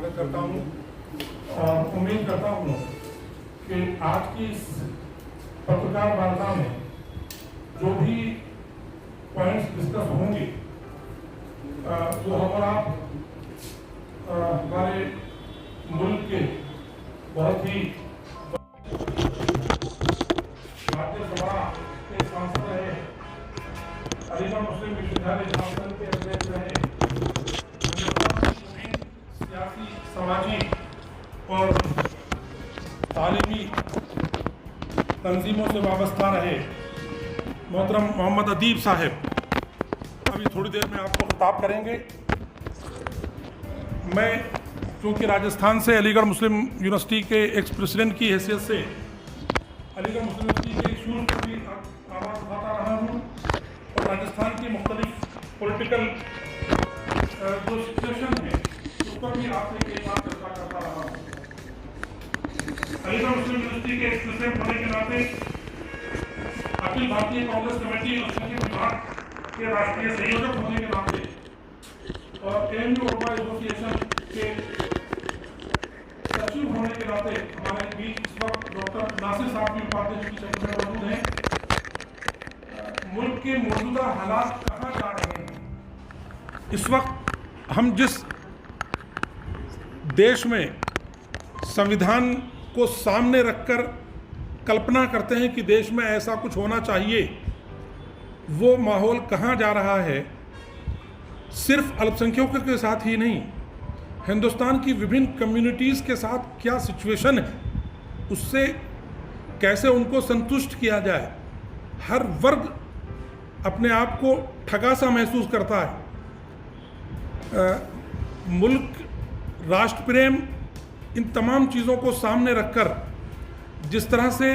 स्वागत करता हूँ और उम्मीद करता हूँ कि आज की इस पत्रकार वार्ता में जो भी पॉइंट्स डिस्कस होंगे वो हमारा हमारे मुल्क के बहुत ही राज्यसभा के सांसद रहे, अलीगढ़ मुस्लिम विश्वविद्यालय झारखंड के अध्यक्ष रहे, सियासी सामाजिक और तालीमी तंजीमों से वाबस्ता रहे मोहतरम मोहम्मद अदीब साहब अभी थोड़ी देर में आपको खिताब करेंगे। मैं चूँकि राजस्थान से अलीगढ़ मुस्लिम यूनिवर्सिटी के एक्स प्रेसिडेंट की हैसियत से अलीगढ़ मुस्लिम यूनिवर्सिटी के इशूज़ पर भी आवाज़ उठाता रहा हूँ और राजस्थान की मुख्तलिफ पॉलिटिकल जो सिचुएशन है उस पर भी आपसे कई बार चर्चा करता रहा हूँ। अलीगढ़ मुस्लिम यूनिवर्सिटी के एक्स प्रेसिडेंट होने के नाते अखिल भारतीय कांग्रेस कमेटी और संघीय विभाग के राष्ट्रीय संयोजक होने के नाते और AMU ओडवा एसोसिएशन के सचिव होने के नाते हमारे बीच इस वक्त डॉक्टर नासिर साहब की उपाध्यक्ष की शक्ल में मौजूद हैं। मुल्क के मौजूदा हालात कहाँ जा रहे हैं? इस वक्त हम जिस देश में संविधान को सामने रखकर कल्पना करते हैं कि देश में ऐसा कुछ होना चाहिए, वो माहौल कहाँ जा रहा है? सिर्फ अल्पसंख्यकों के साथ ही नहीं, हिंदुस्तान की विभिन्न कम्युनिटीज़ के साथ क्या सिचुएशन है, उससे कैसे उनको संतुष्ट किया जाए। हर वर्ग अपने आप को ठगा सा महसूस करता है। मुल्क, राष्ट्र प्रेम, इन तमाम चीज़ों को सामने रखकर जिस तरह से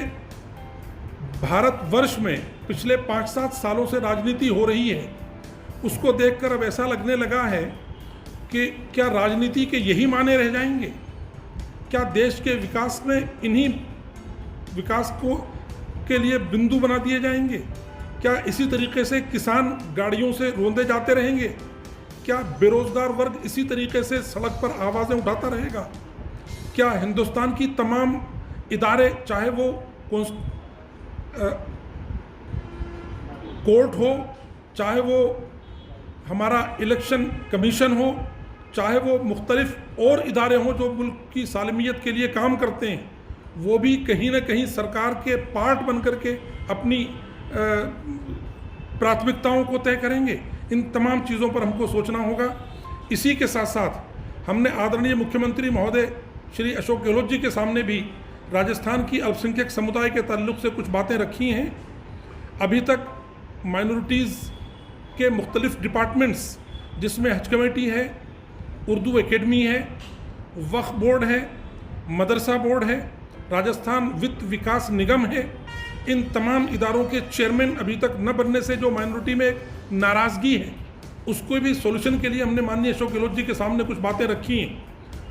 भारतवर्ष में पिछले 5-7 सालों से राजनीति हो रही है, उसको देखकर अब ऐसा लगने लगा है कि क्या राजनीति के यही माने रह जाएंगे? क्या देश के विकास में इन्हीं विकास को के लिए बिंदु बना दिए जाएंगे? क्या इसी तरीके से किसान गाड़ियों से रोंदे जाते रहेंगे? क्या बेरोजगार वर्ग इसी तरीके से सड़क पर आवाज़ें उठाता रहेगा? क्या हिंदुस्तान की तमाम इदारे, चाहे वो कोर्ट हो, चाहे वो हमारा इलेक्शन कमीशन हो, चाहे वो मुख्तलिफ और इदारे हों जो मुल्क की सालमियत के लिए काम करते हैं, वो भी कहीं ना कहीं सरकार के पार्ट बन करके अपनी प्राथमिकताओं को तय करेंगे। इन तमाम चीज़ों पर हमको सोचना होगा। इसी के साथ साथ हमने आदरणीय मुख्यमंत्री महोदय श्री अशोक गहलोत जी के सामने भी राजस्थान की अल्पसंख्यक समुदाय के ताल्लुक़ से कुछ बातें रखी हैं। अभी तक माइनॉरिटीज़ के मुख्तलिफ डिपार्टमेंट्स, जिसमें हज कमेटी है, उर्दू एकेडमी है, वक्फ बोर्ड है, मदरसा बोर्ड है, राजस्थान वित्त विकास निगम है, इन तमाम इदारों के चेयरमैन अभी तक न बनने से जो माइनॉरिटी में नाराज़गी है, उसको भी सोल्यूशन के लिए हमने माननीय अशोक गहलोत जी के सामने कुछ बातें रखी हैं।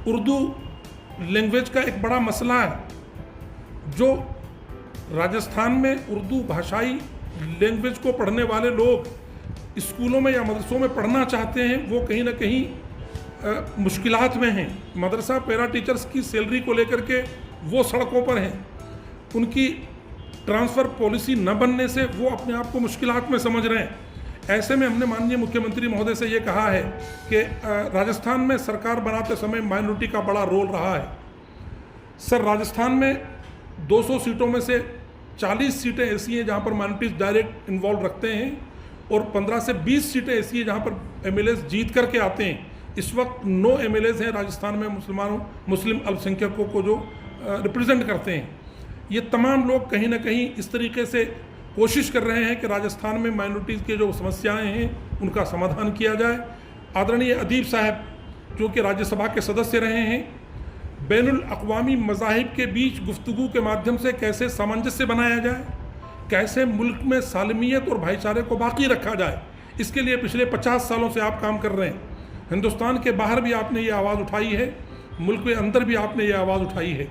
उर्दू लैंग्वेज का एक बड़ा मसला है। जो राजस्थान में उर्दू भाषाई लैंग्वेज को पढ़ने वाले लोग स्कूलों में या मदरसों में पढ़ना चाहते हैं, वो कहीं ना कहीं मुश्किलात में हैं। मदरसा पैरा टीचर्स की सैलरी को लेकर के वो सड़कों पर हैं। उनकी ट्रांसफ़र पॉलिसी न बनने से वो अपने आप को मुश्किलात में समझ रहे हैं। ऐसे में हमने माननीय मुख्यमंत्री महोदय से ये कहा है कि राजस्थान में सरकार बनाते समय माइनॉरिटी का बड़ा रोल रहा है। सर, राजस्थान में 200 सीटों में से 40 सीटें ऐसी हैं जहाँ पर माइनॉरिटीज़ डायरेक्ट इन्वॉल्व रखते हैं और 15 से 20 सीटें ऐसी हैं जहाँ पर MLAs जीत करके आते हैं। इस वक्त 9 MLAs हैं राजस्थान में मुस्लिम अल्पसंख्यकों को जो रिप्रेजेंट करते हैं। ये तमाम लोग कहीं ना कहीं इस तरीके से कोशिश कर रहे हैं कि राजस्थान में माइनॉरिटीज़ के जो समस्याएं हैं उनका समाधान किया जाए। आदरणीय अदीब साहब जो कि राज्यसभा के सदस्य रहे हैं, बैनुल अक़वामी मज़ाहिब के बीच गुफ्तगू के माध्यम से कैसे सामंजस्य बनाया जाए, कैसे मुल्क में सालमियत और भाईचारे को बाकी रखा जाए, इसके लिए पिछले 50 सालों से आप काम कर रहे हैं। हिंदुस्तान के बाहर भी आपने ये आवाज़ उठाई है, मुल्क के अंदर भी आपने ये आवाज़ उठाई है।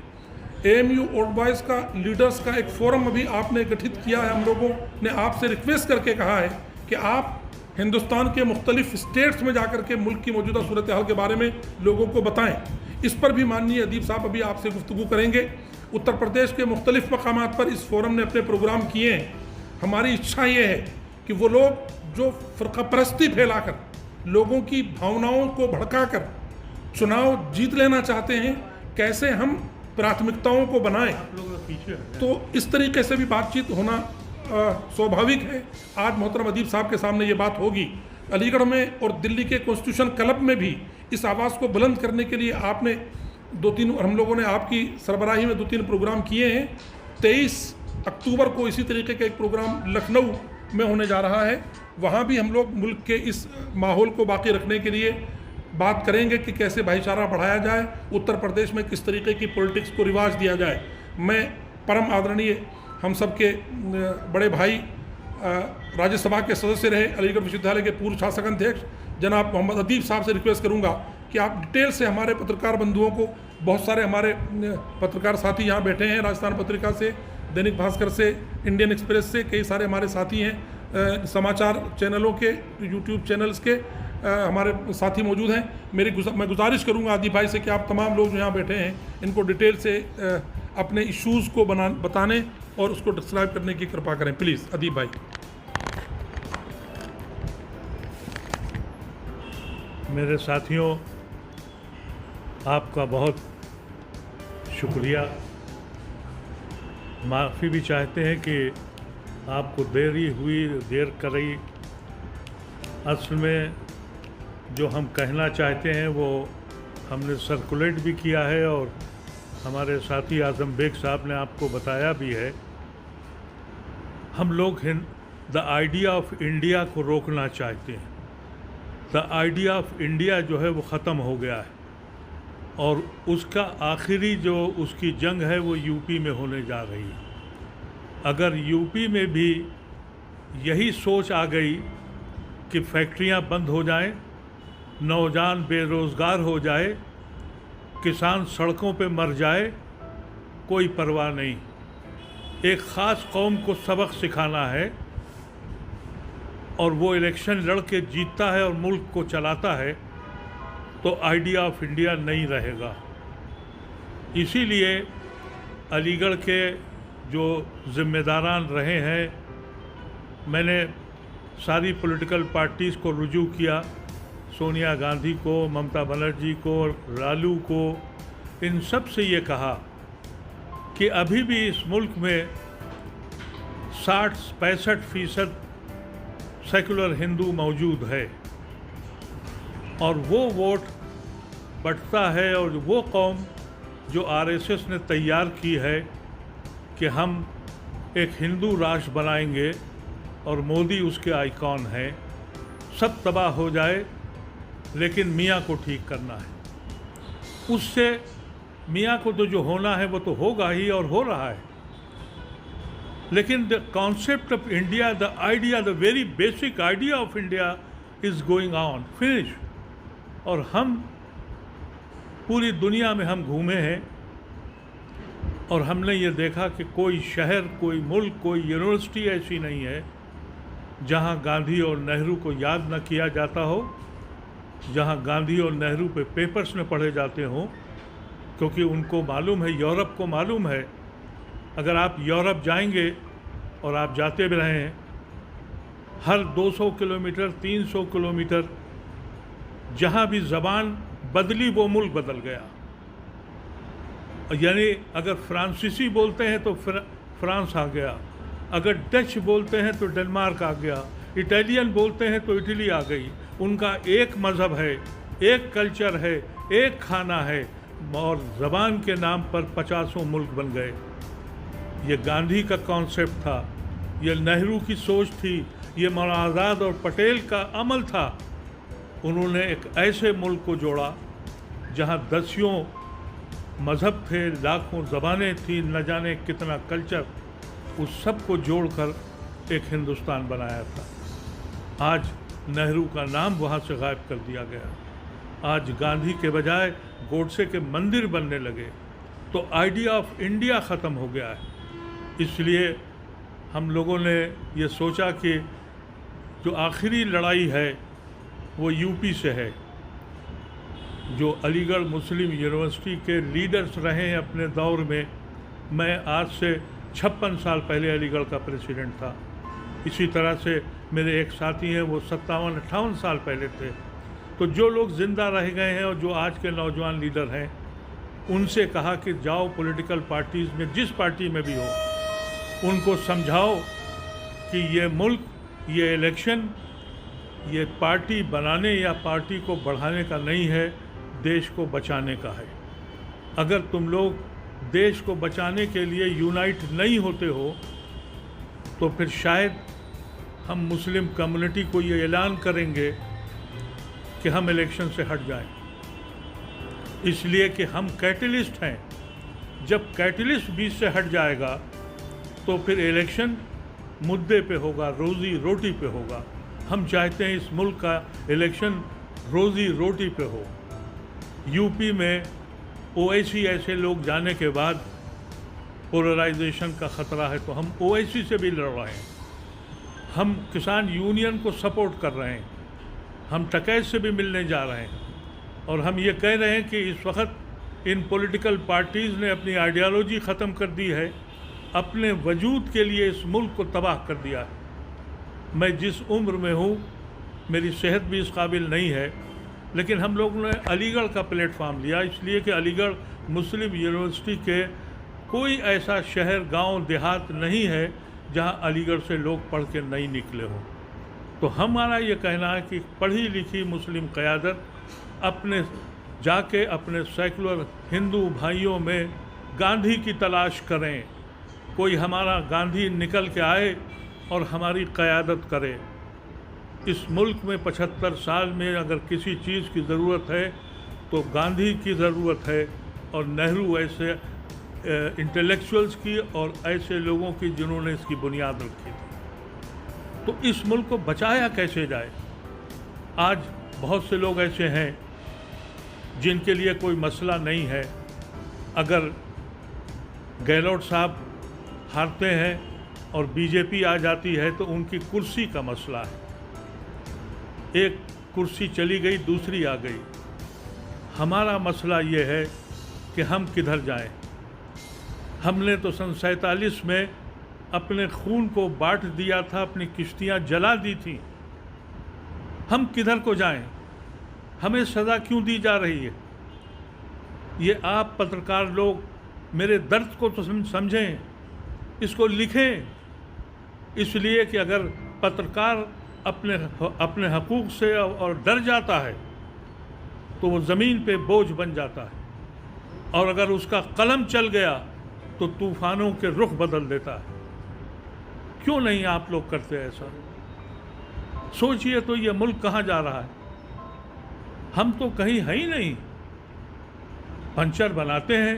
AMU ओडवाइज का लीडर्स का एक फोरम अभी आपने गठित किया है। हम लोगों ने आपसे रिक्वेस्ट करके कहा है कि आप हिंदुस्तान के मुख्तलिफ स्टेट्स में जाकर के मुल्क की मौजूदा सूरत हाल के बारे में लोगों को बताएं। इस पर भी माननीय अदीब साहब अभी आपसे गुफ्तगू करेंगे। उत्तर प्रदेश के मुख्तलिफ मकामात पर इस फोरम ने अपने प्रोग्राम किए हैं। हमारी इच्छा ये है कि वो लोग जो फ़िरका परस्ती फैलाकर लोगों की भावनाओं को भड़काकर चुनाव जीत लेना चाहते हैं, कैसे हम प्राथमिकताओं को बनाएं। तो इस तरीके से भी बातचीत होना स्वाभाविक है। आज मोहतरम अदीब साहब के सामने ये बात होगी। अलीगढ़ में और दिल्ली के कॉन्स्टिट्यूशन क्लब में भी इस आवाज़ को बुलंद करने के लिए आपने हम लोगों ने आपकी सरबराही में 2-3 प्रोग्राम किए हैं। 23 अक्टूबर को इसी तरीके का एक प्रोग्राम लखनऊ में होने जा रहा है। वहाँ भी हम लोग मुल्क के इस माहौल को बाकी रखने के लिए बात करेंगे कि कैसे भाईचारा बढ़ाया जाए, उत्तर प्रदेश में किस तरीके की पॉलिटिक्स को रिवाज दिया जाए। मैं परम आदरणीय हम सब के बड़े भाई राज्यसभा के सदस्य रहे, अलीगढ़ विश्वविद्यालय के पूर्व शासक अध्यक्ष जनाब मोहम्मद अदीब साहब से रिक्वेस्ट करूंगा कि आप डिटेल से हमारे पत्रकार बंधुओं को, बहुत सारे हमारे पत्रकार साथी यहाँ बैठे हैं, राजस्थान पत्रिका से, दैनिक भास्कर से, इंडियन एक्सप्रेस से, कई सारे हमारे साथी हैं, समाचार चैनलों के, यूट्यूब चैनल्स के हमारे साथी मौजूद हैं। मैं गुजारिश करूंगा अदीब भाई से कि आप तमाम लोग जो यहाँ बैठे हैं इनको डिटेल से अपने इश्यूज़ को बताने और उसको डिस्क्राइब करने की कृपा करें। प्लीज़ अदीब भाई। मेरे साथियों, आपका बहुत शुक्रिया। माफ़ी भी चाहते हैं कि आपको देर करी। असल में जो हम कहना चाहते हैं वो हमने सर्कुलेट भी किया है और हमारे साथी आज़म बेग साहब ने आपको बताया भी है। हम लोग द आइडिया ऑफ इंडिया को रोकना चाहते हैं। द आइडिया ऑफ इंडिया जो है वो ख़त्म हो गया है और उसका आखिरी जो उसकी जंग है वो यूपी में होने जा रही है। अगर यूपी में भी यही सोच आ गई कि फैक्ट्रियां बंद हो जाएं, नौजवान बेरोज़गार हो जाए, किसान सड़कों पे मर जाए, कोई परवाह नहीं। एक ख़ास कौम को सबक सिखाना है और वो इलेक्शन लड़ के जीतता है और मुल्क को चलाता है, तो आइडिया ऑफ इंडिया नहीं रहेगा। इसीलिए अलीगढ़ के जो ज़िम्मेदारान रहे हैं, मैंने सारी पॉलिटिकल पार्टीज़ को रुजू किया, सोनिया गांधी को, ममता बनर्जी को, लालू को, इन सब से ये कहा कि अभी भी इस मुल्क में 60-65% सेकुलर हिंदू मौजूद है और वो वोट बढ़ता है और वो कौम जो आरएसएस ने तैयार की है कि हम एक हिंदू राष्ट्र बनाएंगे और मोदी उसके आइकॉन हैं, सब तबाह हो जाए, लेकिन मियाँ को ठीक करना है। उससे मियाँ को तो जो होना है वो तो होगा ही और हो रहा है, लेकिन the concept of India, the idea, the very basic idea of India is going on finish. और हम पूरी दुनिया में हम घूमे हैं और हमने ये देखा कि कोई शहर, कोई मुल्क, कोई यूनिवर्सिटी ऐसी नहीं है जहाँ गांधी और नेहरू को याद न किया जाता हो, जहाँ गांधी और नेहरू पे पेपर्स में पढ़े जाते हों, क्योंकि उनको मालूम है, यूरोप को मालूम है, अगर आप यूरोप जाएंगे और आप जाते भी रहे हैं, हर 200 किलोमीटर 300 किलोमीटर जहाँ भी ज़बान बदली वो मुल्क बदल गया। यानी अगर फ्रांसीसी बोलते हैं तो फ्रांस आ गया, अगर डच बोलते हैं तो डेनमार्क आ गया, इटालियन बोलते हैं तो इटली आ गई। उनका एक मज़हब है, एक कल्चर है, एक खाना है और ज़बान के नाम पर 50 मुल्क बन गए। ये गांधी का कॉन्सेप्ट था, ये नेहरू की सोच थी, ये मौलाना आज़ाद और पटेल का अमल था। उन्होंने एक ऐसे मुल्क को जोड़ा जहाँ दसियों मज़हब थे, लाखों ज़बानें थी, न जाने कितना कल्चर, उस सब को जोड़कर एक हिंदुस्तान बनाया था। आज नेहरू का नाम वहाँ से गायब कर दिया गया। आज गांधी के बजाय गोडसे के मंदिर बनने लगे, तो आइडिया ऑफ इंडिया ख़त्म हो गया है। इसलिए हम लोगों ने ये सोचा कि जो आखिरी लड़ाई है वो यूपी से है। जो अलीगढ़ मुस्लिम यूनिवर्सिटी के लीडर्स रहे हैं अपने दौर में, मैं आज से 56 साल पहले अलीगढ़ का प्रेसिडेंट था। इसी तरह से मेरे एक साथी हैं, वो 57-58 साल पहले थे। तो जो लोग ज़िंदा रह गए हैं और जो आज के नौजवान लीडर हैं, उनसे कहा कि जाओ पॉलिटिकल पार्टीज़ में, जिस पार्टी में भी हो, उनको समझाओ कि ये मुल्क, ये इलेक्शन, ये पार्टी बनाने या पार्टी को बढ़ाने का नहीं है, देश को बचाने का है। अगर तुम लोग देश को बचाने के लिए यूनाइट नहीं होते हो तो फिर शायद हम मुस्लिम कम्युनिटी को ये ऐलान करेंगे कि हम इलेक्शन से हट जाएं, इसलिए कि हम कैटलिस्ट हैं। जब कैटलिस्ट बीच से हट जाएगा तो फिर इलेक्शन मुद्दे पे होगा, रोज़ी रोटी पे होगा। हम चाहते हैं इस मुल्क का इलेक्शन रोज़ी रोटी पे हो। यूपी में ओवैसी ऐसे लोग जाने के बाद पोलराइजेशन का ख़तरा है, तो हम ओवैसी से भी लड़ रहे हैं। हम किसान यूनियन को सपोर्ट कर रहे हैं, हम टकैत से भी मिलने जा रहे हैं, और हम ये कह रहे हैं कि इस वक्त इन पॉलिटिकल पार्टीज़ ने अपनी आइडियालॉजी ख़त्म कर दी है, अपने वजूद के लिए इस मुल्क को तबाह कर दिया है। मैं जिस उम्र में हूँ, मेरी सेहत भी इस काबिल नहीं है, लेकिन हम लोगों ने अलीगढ़ का प्लेटफॉर्म लिया, इसलिए कि अलीगढ़ मुस्लिम यूनिवर्सिटी के कोई ऐसा शहर, गांव, देहात नहीं है जहां अलीगढ़ से लोग पढ़ के नहीं निकले हों। तो हमारा ये कहना है कि पढ़ी लिखी मुस्लिम क़यादत अपने सेकुलर हिंदू भाइयों में गांधी की तलाश करें। कोई हमारा गांधी निकल के आए और हमारी क़यादत करे। इस मुल्क में 75 साल में अगर किसी चीज़ की ज़रूरत है तो गांधी की ज़रूरत है, और नेहरू ऐसे इंटेलेक्चुअल्स की और ऐसे लोगों की जिन्होंने इसकी बुनियाद रखी थी। तो इस मुल्क को बचाया कैसे जाए? आज बहुत से लोग ऐसे हैं जिनके लिए कोई मसला नहीं है। अगर गहलोत साहब हारते हैं और बीजेपी आ जाती है तो उनकी कुर्सी का मसला है। एक कुर्सी चली गई, दूसरी आ गई। हमारा मसला ये है कि हम किधर जाएं। हमने तो सन 47 में अपने खून को बांट दिया था, अपनी किश्तियाँ जला दी थी। हम किधर को जाएं? हमें सज़ा क्यों दी जा रही है? ये आप पत्रकार लोग मेरे दर्द को तो समझें, इसको लिखें, इसलिए कि अगर पत्रकार अपने हकूक़ से और डर जाता है तो वो ज़मीन पे बोझ बन जाता है, और अगर उसका कलम चल गया तो तूफ़ानों के रुख बदल देता है। क्यों नहीं आप लोग करते ऐसा? सोचिए तो ये मुल्क कहाँ जा रहा है। हम तो कहीं है ही नहीं, पंचर बनाते हैं,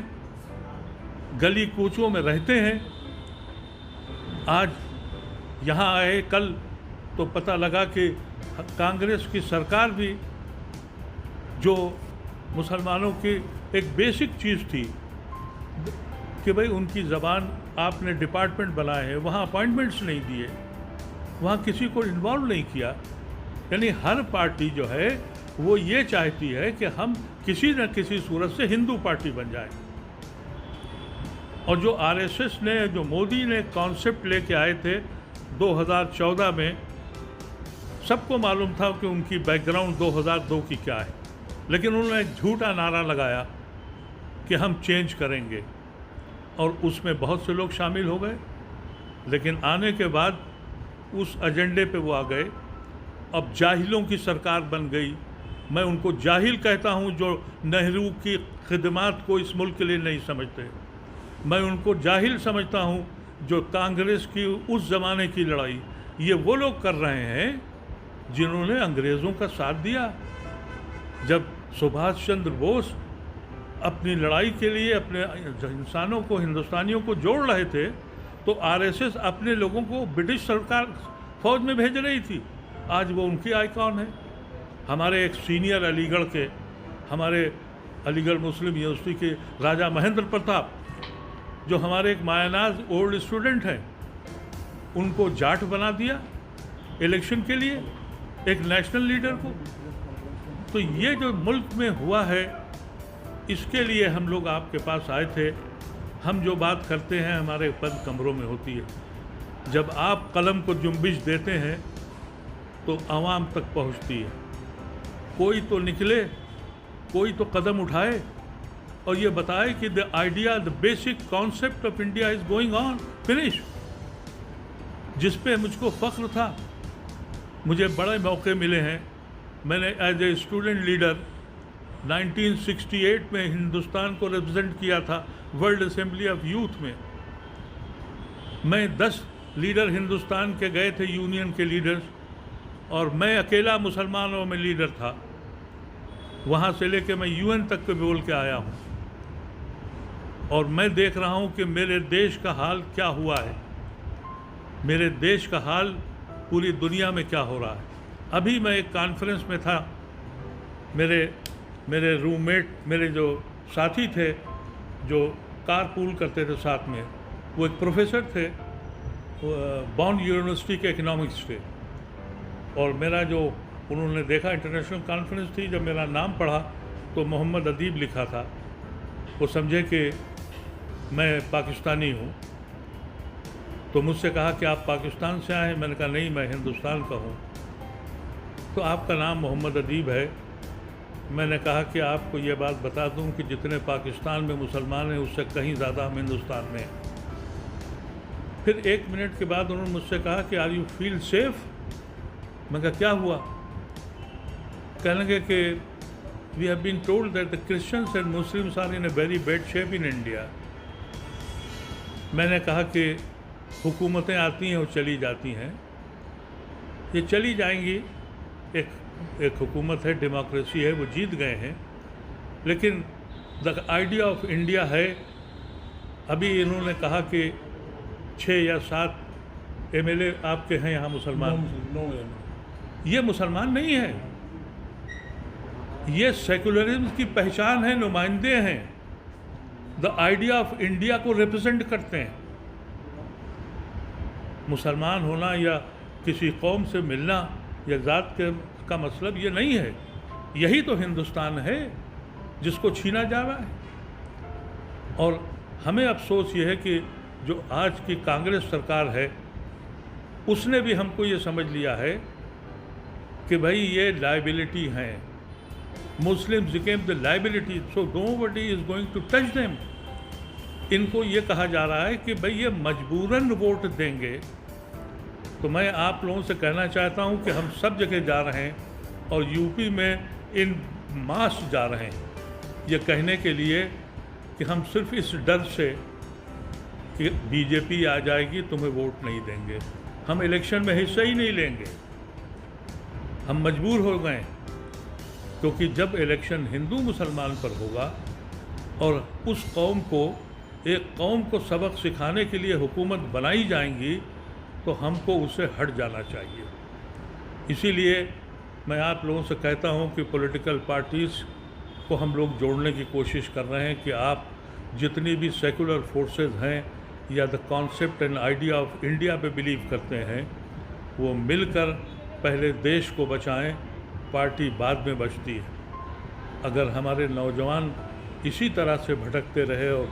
गली कूचों में रहते हैं। आज यहाँ आए, कल तो पता लगा कि कांग्रेस की सरकार भी, जो मुसलमानों की एक बेसिक चीज़ थी कि भाई उनकी ज़बान, आपने डिपार्टमेंट बनाए हैं, वहाँ अपॉइंटमेंट्स नहीं दिए, वहाँ किसी को इन्वॉल्व नहीं किया। यानी हर पार्टी जो है वो ये चाहती है कि हम किसी न किसी सूरत से हिंदू पार्टी बन जाए। और जो आरएसएस ने, जो मोदी ने कॉन्सेप्ट लेके आए थे 2014 में, सबको मालूम था कि उनकी बैकग्राउंड 2002 की क्या है, लेकिन उन्होंने एक झूठा नारा लगाया कि हम चेंज करेंगे, और उसमें बहुत से लोग शामिल हो गए। लेकिन आने के बाद उस एजेंडे पे वो आ गए। अब जाहिलों की सरकार बन गई। मैं उनको जाहिल कहता हूँ जो नेहरू की खिदमात को इस मुल्क के लिए नहीं समझते। मैं उनको जाहिल समझता हूँ जो कांग्रेस की उस ज़माने की लड़ाई ये वो लोग कर रहे हैं जिन्होंने अंग्रेज़ों का साथ दिया। जब सुभाष चंद्र बोस अपनी लड़ाई के लिए अपने इंसानों को, हिंदुस्तानियों को जोड़ रहे थे, तो आरएसएस अपने लोगों को ब्रिटिश सरकार फ़ौज में भेज रही थी। आज वो उनकी आइकॉन है। हमारे एक सीनियर अलीगढ़ के, हमारे अलीगढ़ मुस्लिम यूनिवर्सिटी के राजा महेंद्र प्रताप, जो हमारे एक मायानाज ओल्ड स्टूडेंट हैं, उनको जाट बना दिया इलेक्शन के लिए, एक नेशनल लीडर को। तो ये जो मुल्क में हुआ है, इसके लिए हम लोग आपके पास आए थे। हम जो बात करते हैं हमारे बंद कमरों में होती है। जब आप कलम को जुम्बिश देते हैं तो आवाम तक पहुंचती है। कोई तो निकले, कोई तो कदम उठाए और ये बताए कि the idea, the basic concept of India is going on, finish. जिस पे मुझको फ़ख्र था। मुझे बड़े मौके मिले हैं। मैंने एज ए स्टूडेंट लीडर 1968 में हिंदुस्तान को रिप्रेजेंट किया था वर्ल्ड असेंबली ऑफ यूथ में। मैं 10 लीडर हिंदुस्तान के गए थे, यूनियन के लीडर्स, और मैं अकेला मुसलमानों में लीडर था। वहाँ से लेके मैं यूएन तक के बोल के आया हूँ, और मैं देख रहा हूँ कि मेरे देश का हाल क्या हुआ है, मेरे देश का हाल पूरी दुनिया में क्या हो रहा है। अभी मैं एक कॉन्फ्रेंस में था, मेरे रूममेट, मेरे जो साथी थे जो कारपूल करते थे साथ में, वो एक प्रोफेसर थे, बॉन्ड यूनिवर्सिटी के इकोनॉमिक्स थे। और मेरा जो उन्होंने देखा, इंटरनेशनल कॉन्फ्रेंस थी, जब मेरा नाम पढ़ा तो मोहम्मद अदीब लिखा था। वो समझे कि मैं पाकिस्तानी हूँ, तो मुझसे कहा कि आप पाकिस्तान से आए हैं। मैंने कहा नहीं, मैं हिंदुस्तान का हूँ। तो आपका नाम मोहम्मद अदीब है। मैंने कहा कि आपको ये बात बता दूं कि जितने पाकिस्तान में मुसलमान हैं उससे कहीं ज़्यादा हम हिंदुस्तान में हैं। फिर 1 मिनट के बाद उन्होंने मुझसे कहा कि आर यू फील सेफ? मैं कहा क्या हुआ? कहने लगे कि we have been told that the Christians and Muslims are in a very bad shape in India. मैंने कहा कि हुकूमतें आती हैं और चली जाती हैं, ये चली जाएंगी। एक हुकूमत है, डेमोक्रेसी है, वो जीत गए हैं, लेकिन द आइडिया ऑफ इंडिया है। अभी इन्होंने कहा कि 6 या 7 MLA आपके हैं यहाँ मुसलमान। ये मुसलमान नहीं है, ये सेकुलरिज्म की पहचान है, नुमाइंदे हैं, द आइडिया ऑफ इंडिया को रिप्रेजेंट करते हैं। मुसलमान होना या किसी कौम से मिलना या ज़ात का मतलब ये नहीं है। यही तो हिंदुस्तान है जिसको छीना जा रहा है। और हमें अफसोस ये है कि जो आज की कांग्रेस सरकार है, उसने भी हमको ये समझ लिया है कि भाई ये लाइबिलिटी हैं, Muslims became the liability, so nobody is going to touch them. इनको ये कहा जा रहा है कि भाई ये मजबूरन वोट देंगे। तो मैं आप लोगों से कहना चाहता हूं कि हम सब जगह जा रहे हैं और यूपी में इन मास जा रहे हैं ये कहने के लिए कि हम सिर्फ इस डर से कि बीजेपी आ जाएगी तुम्हें वोट नहीं देंगे, हम इलेक्शन में हिस्सा ही नहीं लेंगे। हम मजबूर हो गए, क्योंकि जब इलेक्शन हिंदू मुसलमान पर होगा और उस कौम को, एक कौम को सबक सिखाने के लिए हुकूमत बनाई जाएंगी, तो हमको उससे हट जाना चाहिए। इसीलिए मैं आप लोगों से कहता हूं कि पॉलिटिकल पार्टीज़ को हम लोग जोड़ने की कोशिश कर रहे हैं कि आप जितनी भी सेकुलर फोर्सेस हैं या the concept and idea of India पे बिलीव करते हैं, वो मिलकर पहले देश को बचाएं, पार्टी बाद में बचती है। अगर हमारे नौजवान इसी तरह से भटकते रहे और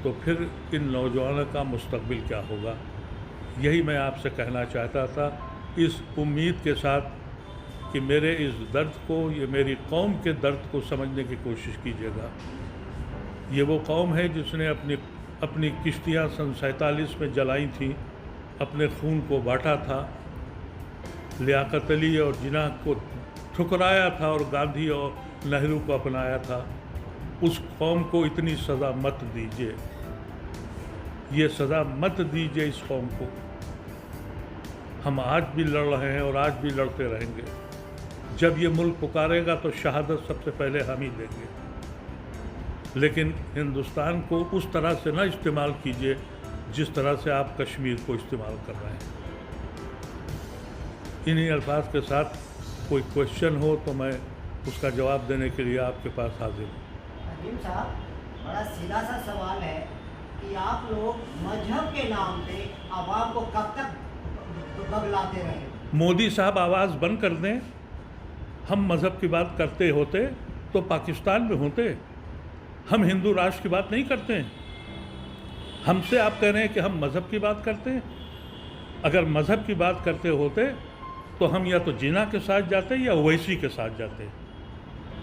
तो फिर इन नौजवानों का मुस्तकबिल क्या होगा। यही मैं आपसे कहना चाहता था, इस उम्मीद के साथ कि मेरे इस दर्द को, ये मेरी कौम के दर्द को समझने की कोशिश कीजिएगा। ये वो कौम है जिसने अपनी किश्तियाँ सन 47 में जलाई थी, अपने खून को बांटा था, लियाकत अली और जिन्ना को ठुकराया था और गांधी और नेहरू को अपनाया था। उस कौम को इतनी सज़ा मत दीजिए, ये सज़ा मत दीजिए इस कौम को। हम आज भी लड़ रहे हैं और आज भी लड़ते रहेंगे। जब ये मुल्क पुकारेगा तो शहादत सबसे पहले हम ही देंगे, लेकिन हिंदुस्तान को उस तरह से ना इस्तेमाल कीजिए जिस तरह से आप कश्मीर को इस्तेमाल कर रहे हैं। इन्हीं अल्फाज के साथ कोई क्वेश्चन हो तो मैं उसका जवाब देने के लिए आपके पास हाजिर हूँ। अजीम साहब, बड़ा सीधा सा सवाल है कि आप लोग मजहब के नाम पे आवाम को कब तक बगलाते रहे? मोदी साहब आवाज़ बंद कर दें। हम मज़हब की बात करते होते तो पाकिस्तान में होते। हम हिंदू राष्ट्र की बात नहीं करते हैं। हमसे आप कह रहे हैं कि हम मज़हब की बात करते हैं। अगर मज़हब की बात करते होते तो हम या तो जिन्ना के साथ जाते या ओवैसी के साथ जाते।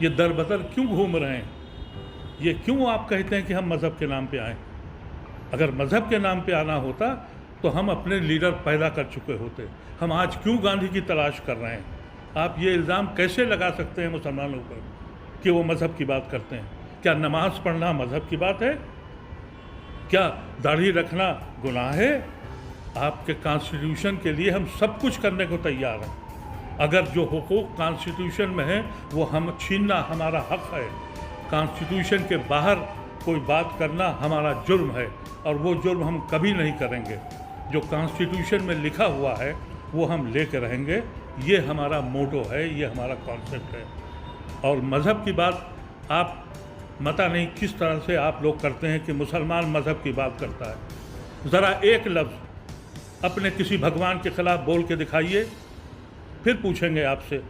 ये दर बदर क्यों घूम रहे हैं? ये क्यों आप कहते हैं कि हम मज़हब के नाम पे आए? अगर मज़हब के नाम पे आना होता तो हम अपने लीडर पैदा कर चुके होते। हम आज क्यों गांधी की तलाश कर रहे हैं? आप ये इल्ज़ाम कैसे लगा सकते हैं मुसलमानों पर कि वो मज़हब की बात करते हैं? क्या नमाज़ पढ़ना मज़हब की बात है? क्या दाढ़ी रखना गुनाह है? आपके कॉन्स्टिट्यूशन के लिए हम सब कुछ करने को तैयार हैं। अगर जो हुकूक कॉन्स्टिट्यूशन में है वो हम छीनना हमारा हक़ है। कॉन्स्टिट्यूशन के बाहर कोई बात करना हमारा जुर्म है और वो जुर्म हम कभी नहीं करेंगे। जो कॉन्स्टिट्यूशन में लिखा हुआ है वो हम लेके रहेंगे। ये हमारा मोटो है, ये हमारा कॉन्सेप्ट है। और मज़हब की बात आप पता नहीं किस तरह से आप लोग करते हैं कि मुसलमान मज़हब की बात करता है। ज़रा एक लफ्ज़ अपने किसी भगवान के ख़िलाफ़ बोल के दिखाइए, फिर पूछेंगे आपसे।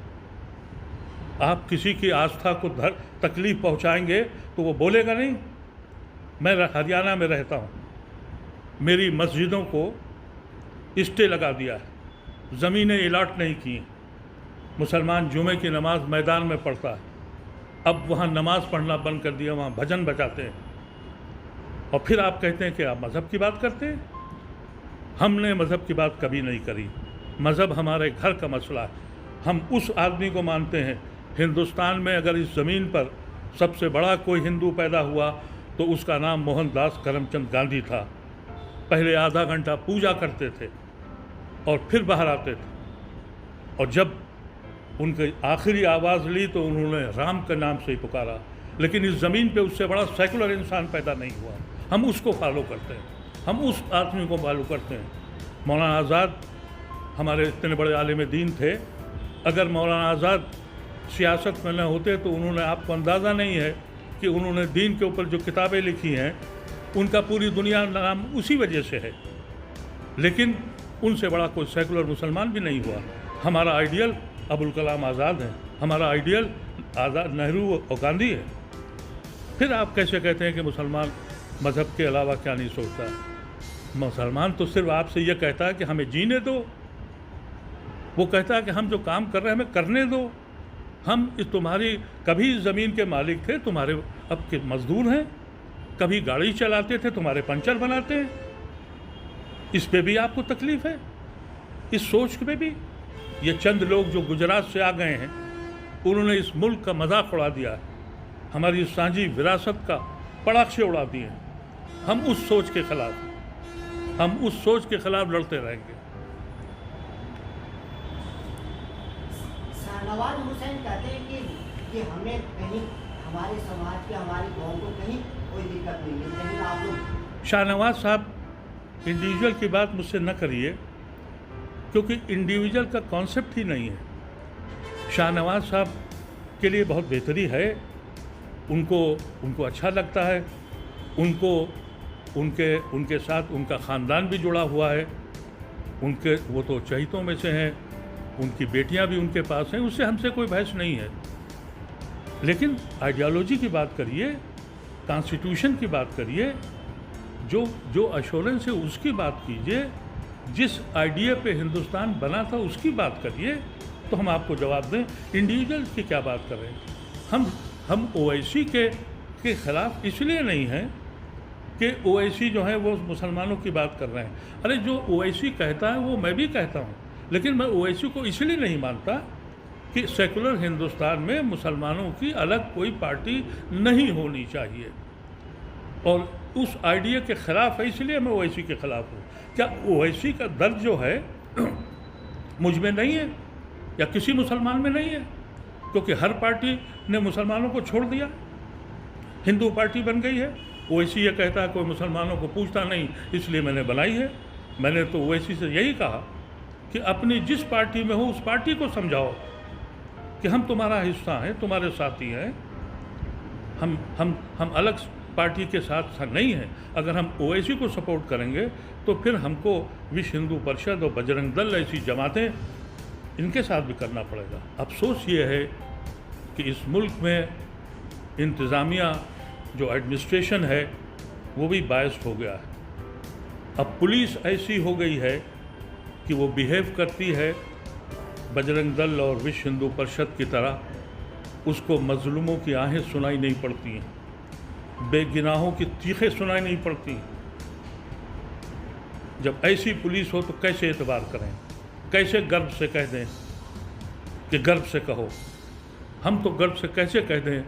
आप किसी की आस्था को तकलीफ़ पहुंचाएंगे तो वो बोलेगा नहीं। मैं हरियाणा में रहता हूं, मेरी मस्जिदों को स्टे लगा दिया है, ज़मीनें अलॉट नहीं की। मुसलमान जुमे की नमाज मैदान में पढ़ता है, अब वहाँ नमाज़ पढ़ना बंद कर दिया, वहाँ भजन बजाते हैं। और फिर आप कहते हैं कि आप मज़हब की बात करते हैं। हमने मज़हब की बात कभी नहीं करी। मज़हब हमारे घर का मसला है। हम उस आदमी को मानते हैं। हिंदुस्तान में अगर इस ज़मीन पर सबसे बड़ा कोई हिंदू पैदा हुआ तो उसका नाम मोहनदास करमचंद गांधी था। पहले आधा घंटा पूजा करते थे और फिर बाहर आते थे, और जब उनकी आखिरी आवाज़ ली तो उन्होंने राम के नाम से ही पुकारा। लेकिन इस ज़मीन पे उससे बड़ा सेकुलर इंसान पैदा नहीं हुआ। हम उसको फॉलो करते हैं, हम उस आदमी को फॉलो करते हैं। मौलाना आज़ाद हमारे इतने बड़े आलिम दीन थे। अगर मौलाना आज़ाद सियासत में न होते तो उन्होंने, आपको अंदाज़ा नहीं है कि उन्होंने दीन के ऊपर जो किताबें लिखी हैं उनका पूरी दुनिया नाम उसी वजह से है। लेकिन उनसे बड़ा कोई सेकुलर मुसलमान भी नहीं हुआ। हमारा आइडियल अबुल कलाम आज़ाद है, हमारा आइडियल आज़ाद नेहरू और गांधी है। फिर आप कैसे कहते हैं कि मुसलमान मज़हब के अलावा क्या नहीं सोचता? मुसलमान तो सिर्फ आपसे ये कहता है कि हमें जीने दो। वो कहता है कि हम जो काम कर रहे हैं हमें करने दो। हम इस तुम्हारी कभी ज़मीन के मालिक थे, तुम्हारे अब के मज़दूर हैं। कभी गाड़ी चलाते थे, तुम्हारे पंचर बनाते हैं। इस पे भी आपको तकलीफ़ है, इस सोच पे भी। ये चंद लोग जो गुजरात से आ गए हैं उन्होंने इस मुल्क का मजाक उड़ा दिया है, हमारी सांझी विरासत का पड़ाखे उड़ा दिए। हम उस सोच के खिलाफ लड़ते रहेंगे। नवाज हुसैन कहते हैं कि हमें कहीं हमारे समाज के, हमारी कौम को कहीं कोई दिक्कत नहीं है, कहीं आप लोग। शाहनवाज साहब, इंडिविजुअल की बात मुझसे न करिए, क्योंकि इंडिविजुअल का कॉन्सेप्ट ही नहीं है। शाहनवाज साहब के लिए बहुत बेहतरी है, उनको अच्छा लगता है, उनके साथ उनका ख़ानदान भी जुड़ा हुआ है। वो तो चहितों में से हैं, उनकी बेटियां भी उनके पास हैं, उससे हमसे कोई बहस नहीं है। लेकिन आइडियोलॉजी की बात करिए, कॉन्स्टिट्यूशन की बात करिए, जो अश्योरेंस है उसकी बात कीजिए, जिस आइडिया पे हिंदुस्तान बना था उसकी बात करिए, तो हम आपको जवाब दें। इंडिविजुअल की क्या बात कर रहे हैं? हम ओवैसी के ख़िलाफ़ इसलिए नहीं हैं कि ओवैसी जो है वो मुसलमानों की बात कर रहे हैं। अरे जो ओवैसी कहता है वो मैं भी कहता हूँ, लेकिन मैं ओवैसी को इसलिए नहीं मानता कि सेकुलर हिंदुस्तान में मुसलमानों की अलग कोई पार्टी नहीं होनी चाहिए, और उस आइडिया के ख़िलाफ़ है, इसलिए मैं ओवैसी के ख़िलाफ़ हूँ। क्या ओवैसी का दर्द जो है मुझ में नहीं है या किसी मुसलमान में नहीं है? क्योंकि हर पार्टी ने मुसलमानों को छोड़ दिया, हिंदू पार्टी बन गई है। ओवैसी ये कहता है कोई मुसलमानों को पूछता नहीं, इसलिए मैंने बनाई है। मैंने तो ओवैसी से यही कहा कि अपनी जिस पार्टी में हो उस पार्टी को समझाओ कि हम तुम्हारा हिस्सा हैं, तुम्हारे साथी हैं। हम अलग पार्टी के साथ नहीं हैं। अगर हम ओवैसी को सपोर्ट करेंगे तो फिर हमको विश्व हिंदू परिषद और बजरंग दल ऐसी जमातें, इनके साथ भी करना पड़ेगा। अफसोस ये है कि इस मुल्क में इंतज़ामिया जो एडमिनिस्ट्रेशन है वो भी बायस्ड हो गया है। अब पुलिस ऐसी हो गई है कि वो बिहेव करती है बजरंग दल और विश्व हिंदू परिषद की तरह, उसको मजलूमों की आहें सुनाई नहीं पड़ती हैं, बेगुनाहों की चीखें सुनाई नहीं पड़ती। जब ऐसी पुलिस हो तो कैसे एतबार करें, कैसे गर्व से कह दें कि गर्व से कहो। हम तो गर्व से कैसे कह दें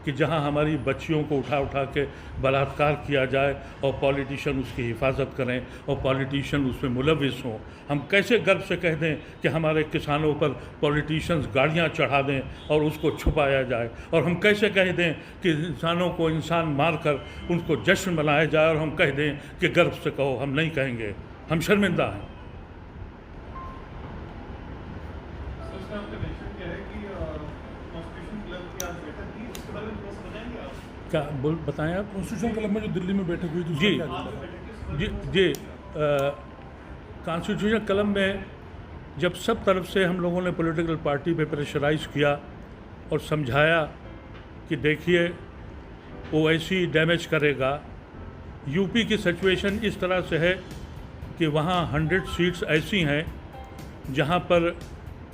कि जहां हमारी बच्चियों को उठा उठा के बलात्कार किया जाए और पॉलिटिशियन उसकी हिफाजत करें और पॉलिटिशियन उसमें मुलविस हों, हम कैसे गर्व से कह दें कि हमारे किसानों पर पॉलिटिशियंस गाड़ियां चढ़ा दें और उसको छुपाया जाए, और हम कैसे कह दें कि इंसानों को इंसान मारकर उनको जश्न मनाया जाए और हम कह दें कि गर्व से कहो। हम नहीं कहेंगे, हम शर्मिंदा हैं। क्या बोल बताएं आप? कॉन्स्टिट्यूशन क्लब में जो दिल्ली में बैठक हुई थी उसका जी क्या कहना है? जी कॉन्स्टिट्यूशन क्लब में जब सब तरफ से हम लोगों ने पॉलिटिकल पार्टी पे प्रेशराइज किया और समझाया कि देखिए ओवैसी डैमेज करेगा। यूपी की सिचुएशन इस तरह से है कि वहाँ 100 सीट्स ऐसी हैं जहाँ पर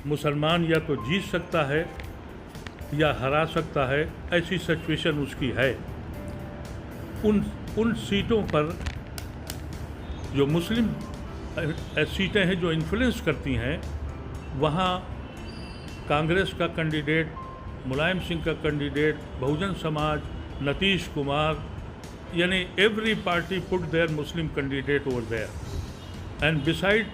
मुसलमान या तो जीत सकता है या हरा सकता है, ऐसी सिचुएशन उसकी है। उन सीटों पर जो मुस्लिम सीटें हैं जो इन्फ्लुएंस करती हैं, वहाँ कांग्रेस का कैंडिडेट, मुलायम सिंह का कैंडिडेट, बहुजन समाज, नीतीश कुमार, यानी every party put their Muslim candidate over there. And beside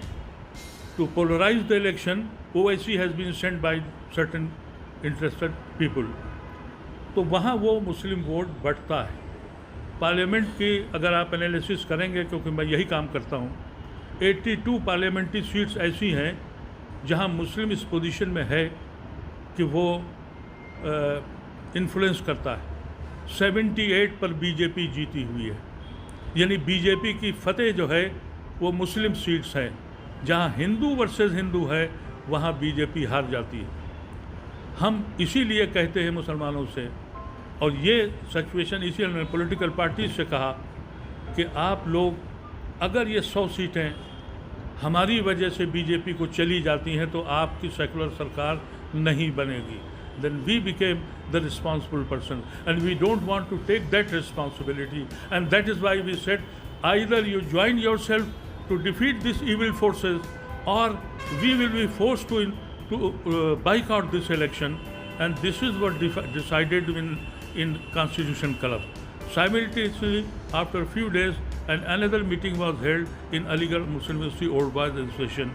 to polarise the election, Owaisi has been sent by certain interested people. तो वहाँ वो मुस्लिम वोट बढ़ता है। पार्लियामेंट की अगर आप एनालिसिस करेंगे, क्योंकि मैं यही काम करता हूँ, 82 पार्लियामेंट्री सीट्स ऐसी हैं जहाँ मुस्लिम इस पोजीशन में है कि वो इन्फ्लुएंस करता है। 78 पर बीजेपी जीती हुई है, यानी बीजेपी की फतेह जो है वो मुस्लिम सीट्स हैं। जहाँ हिंदू वर्सेस हिंदू है वहाँ बीजेपी हार जाती है। हम इसीलिए कहते हैं मुसलमानों से, और ये सिचुएशन इसीलिए मैंने पॉलिटिकल पार्टी से कहा कि आप लोग अगर ये 100 सीटें हमारी वजह से बीजेपी को चली जाती हैं तो आपकी सेकुलर सरकार नहीं बनेगी। Then we became the responsible person, and we don't want to take that responsibility, and that is why we said either you join yourself to defeat these evil forces, or we will be forced to boycott this election. And this is what decided in Constitution Club. Simultaneously, after a few days, another meeting was held in Aligarh Muslim University Old Boys Association,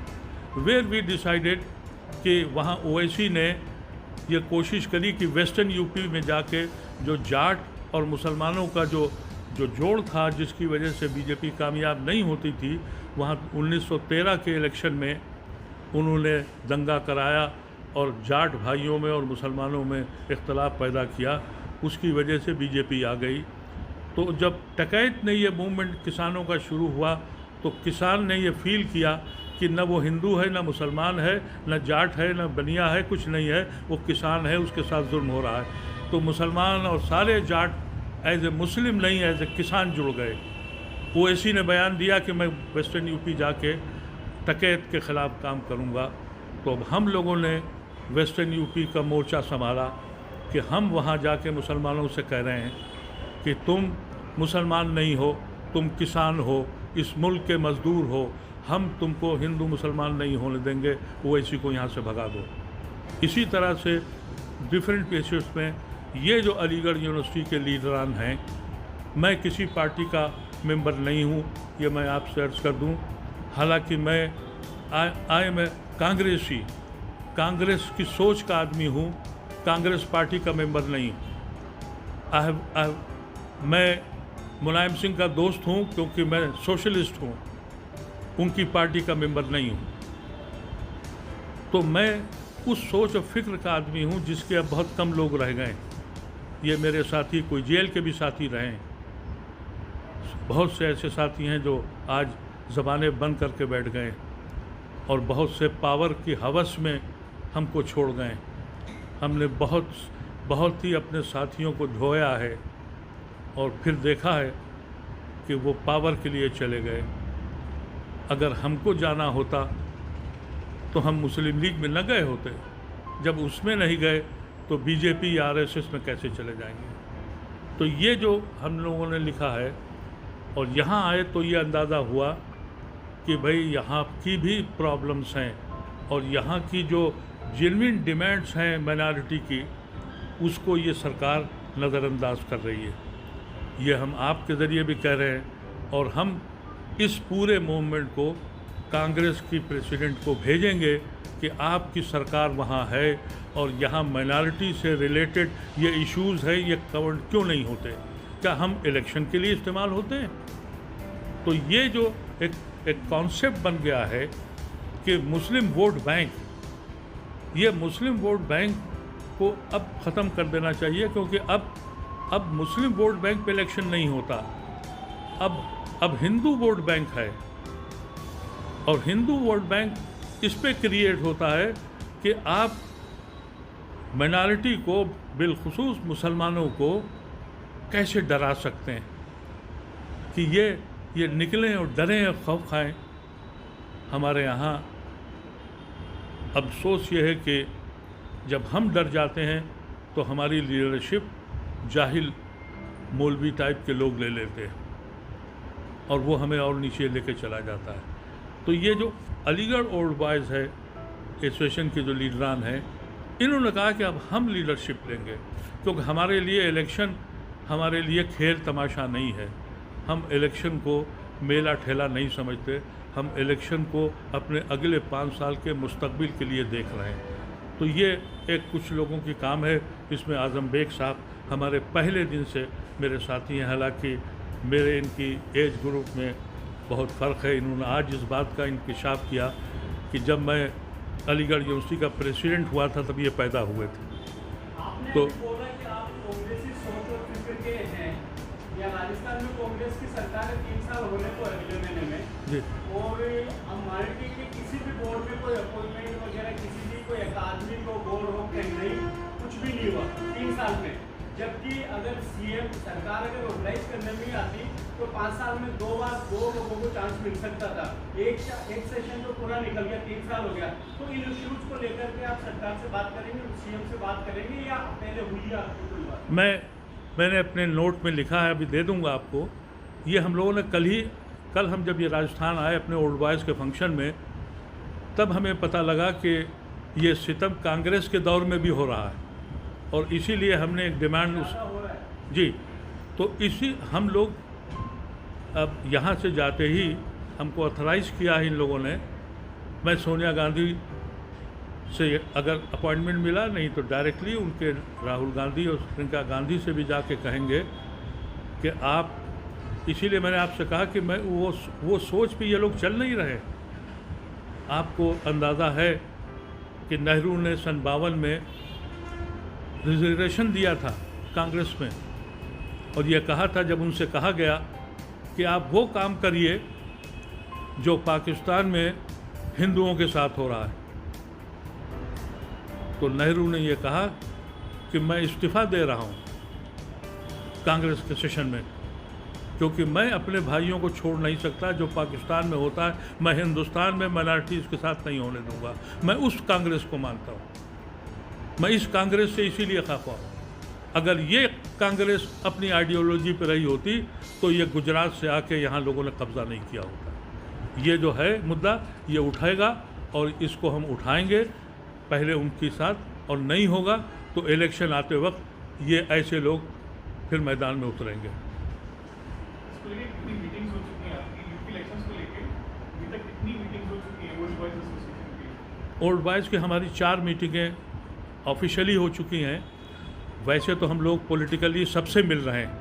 where we decided कि वहाँ ओवैसी ने ये कोशिश करी कि western UP में जाके जो जाट और मुसलमानों का जो जोड़ था, जिसकी वजह से बीजेपी कामयाब नहीं होती थी, वहाँ 1913 के इलेक्शन में उन्होंने दंगा कराया और जाट भाइयों में और मुसलमानों में इख्तलाफ पैदा किया। उसकी वजह से बीजेपी आ गई। तो जब टकैत ने ये मूवमेंट किसानों का शुरू हुआ तो किसान ने ये फील किया कि न वो हिंदू है, न मुसलमान है, न जाट है, न बनिया है, कुछ नहीं है, वो किसान है, उसके साथ जुल्म हो रहा है। तो मुसलमान और सारे जाट एज ए मुस्लिम नहीं, एज ए किसान जुड़ गए। ओवैसी ने बयान दिया कि मैं वेस्टर्न यूपी जाके टकैत के ख़िलाफ़ काम करूँगा। तो अब हम लोगों ने वेस्टर्न यूपी का मोर्चा संभाला कि हम वहाँ जाके मुसलमानों से कह रहे हैं कि तुम मुसलमान नहीं हो, तुम किसान हो, इस मुल्क के मज़दूर हो, हम तुमको हिंदू मुसलमान नहीं होने देंगे, ओवैसी को यहाँ से भगा दो। इसी तरह से डिफरेंट केसेस में ये जो अलीगढ़ यूनिवर्सिटी के लीडरान हैं, मैं किसी पार्टी का मेंबर नहीं हूँ, ये मैं आपसे अर्ज़ कर दूँ। हालांकि मैं आई एम ए कांग्रेसी, कांग्रेस की सोच का आदमी हूँ, कांग्रेस पार्टी का मेंबर नहीं हूँ। मैं मुलायम सिंह का दोस्त हूँ क्योंकि मैं सोशलिस्ट हूँ, उनकी पार्टी का मेंबर नहीं हूँ। तो मैं उस सोच और फिक्र का आदमी हूँ जिसके अब बहुत कम लोग रह गए। ये मेरे साथी कोई जेल के भी साथी रहे हैं, बहुत से ऐसे साथी हैं जो आज ज़बानें बंद करके बैठ गए और बहुत से पावर की हवस में हमको छोड़ गए। हमने बहुत बहुत ही अपने साथियों को धोया है और फिर देखा है कि वो पावर के लिए चले गए। अगर हमको जाना होता तो हम मुस्लिम लीग में न गए होते, जब उसमें नहीं गए तो बीजेपी या आरएसएस में कैसे चले जाएंगे। तो ये जो हम लोगों ने लिखा है और यहाँ आए तो ये अंदाज़ा हुआ कि भाई यहाँ की भी प्रॉब्लम्स हैं और यहाँ की जो जेन्युइन डिमांड्स हैं माइनॉरिटी की, उसको ये सरकार नज़रअंदाज कर रही है। ये हम आपके ज़रिए भी कह रहे हैं और हम इस पूरे मूवमेंट को कांग्रेस की प्रेसिडेंट को भेजेंगे कि आपकी सरकार वहाँ है और यहाँ माइनॉरिटी से रिलेटेड ये इश्यूज़ है, ये कवर्ड क्यों नहीं होते? क्या हम इलेक्शन के लिए इस्तेमाल होते हैं? तो ये जो एक कॉन्सेप्ट बन गया है कि मुस्लिम वोट बैंक, ये मुस्लिम वोट बैंक को अब ख़त्म कर देना चाहिए, क्योंकि अब मुस्लिम वोट बैंक पे इलेक्शन नहीं होता, अब हिंदू वोट बैंक है। और हिंदू वोट बैंक इस पे क्रिएट होता है कि आप माइनॉरिटी को, बिलखुसूस मुसलमानों को कैसे डरा सकते हैं कि ये निकलें और डरें और खौफ खाएं। हमारे यहाँ अफसोस ये है कि जब हम डर जाते हैं तो हमारी लीडरशिप जाहिल मौलवी टाइप के लोग ले लेते हैं और वो हमें और नीचे लेके चला जाता है। तो ये जो अलीगढ़ ओल्ड बॉयज़ है एसोसिएशन के जो लीडरान हैं, इन्होंने कहा कि अब हम लीडरशिप लेंगे, क्योंकि हमारे लिए इलेक्शन हमारे लिए खेल तमाशा नहीं है। हम इलेक्शन को मेला ठेला नहीं समझते, हम इलेक्शन को अपने अगले 5 साल के मुस्तकबिल के लिए देख रहे हैं। तो ये एक कुछ लोगों की काम है। इसमें आज़म बेग साहब हमारे पहले दिन से मेरे साथी हैं, हालांकि मेरे इनकी एज ग्रुप में बहुत फ़र्क है। इन्होंने आज इस बात का इंकशाफ किया कि जब मैं अलीगढ़ यूनिवर्सिटी का प्रेसिडेंट हुआ था तब ये पैदा हुए थे। आपने तो बोला कि आप कांग्रेसी सोच और फिक्र के हैं, या राजस्थान में कांग्रेस की सरकार है 3 साल होने को अगले महीने में जी, और हमारे के किसी भी बोर्ड में कोई अपॉइंटमेंट वगैरह किसी भी कोई अकादमी को बोर्ड हो कहीं नहीं, कुछ भी नहीं हुआ 3 साल में। जबकि अगर सीएम सरकार अगर ऑर्गेनाइज करने में आती तो 5 साल में 2 बार 2 लोगों को चांस मिल सकता था। एक सेशन तो पूरा निकल गया, 3 साल हो गया। तो इन इश्यूज को लेकर के आप सरकार से बात करेंगे, सीएम से बात करेंगे, या पहले हुई है आपकी कोई बात? मैंने अपने नोट में लिखा है, अभी दे दूंगा आपको। ये हम लोगों ने कल हम जब ये राजस्थान आए अपने ओल्ड बॉयज़ के फंक्शन में, तब हमें पता लगा कि ये सितम कांग्रेस के दौर में भी हो रहा है और इसीलिए हमने एक डिमांड हो रहा है जी, तो इसी हम लोग अब यहाँ से जाते ही हमको ऑथराइज़ किया है इन लोगों ने। मैं सोनिया गांधी से अगर अपॉइंटमेंट मिला, नहीं तो डायरेक्टली उनके राहुल गांधी और प्रियंका गांधी से भी जाके कहेंगे कि आप, इसीलिए मैंने आपसे कहा कि मैं वो सोच पे ये लोग चल नहीं रहे। आपको अंदाज़ा है कि नेहरू ने सन 52 में रिजर्वेशन दिया था कांग्रेस में, और ये कहा था, जब उनसे कहा गया कि आप वो काम करिए जो पाकिस्तान में हिंदुओं के साथ हो रहा है, तो नेहरू ने ये कहा कि मैं इस्तीफ़ा दे रहा हूँ कांग्रेस के सेशन में, क्योंकि मैं अपने भाइयों को छोड़ नहीं सकता। जो पाकिस्तान में होता है मैं हिंदुस्तान में माइनॉरिटीज़ के साथ नहीं होने दूंगा। मैं उस कांग्रेस को मानता हूँ, मैं इस कांग्रेस से इसीलिए खफा हूँ। अगर ये कांग्रेस अपनी आइडियोलॉजी पर रही होती तो ये गुजरात से आके यहाँ लोगों ने कब्ज़ा नहीं किया होता। ये जो है मुद्दा, ये उठाएगा और इसको हम उठाएंगे पहले उनके साथ, और नहीं होगा तो इलेक्शन आते वक्त ये ऐसे लोग फिर मैदान में उतरेंगे। इसको लेके कितनी मीटिंग्स हो चुकी हैं आपकी यूपी इलेक्शंस को लेके? अभी तक कितनी मीटिंग्स हो चुकी हैं ओल्ड बॉयज़ एसोसिएशन की? ओल्ड बॉयज़ की हमारी 4 मीटिंगें ऑफिशियली हो चुकी हैं। वैसे तो हम लोग पॉलिटिकली सबसे मिल रहे हैं।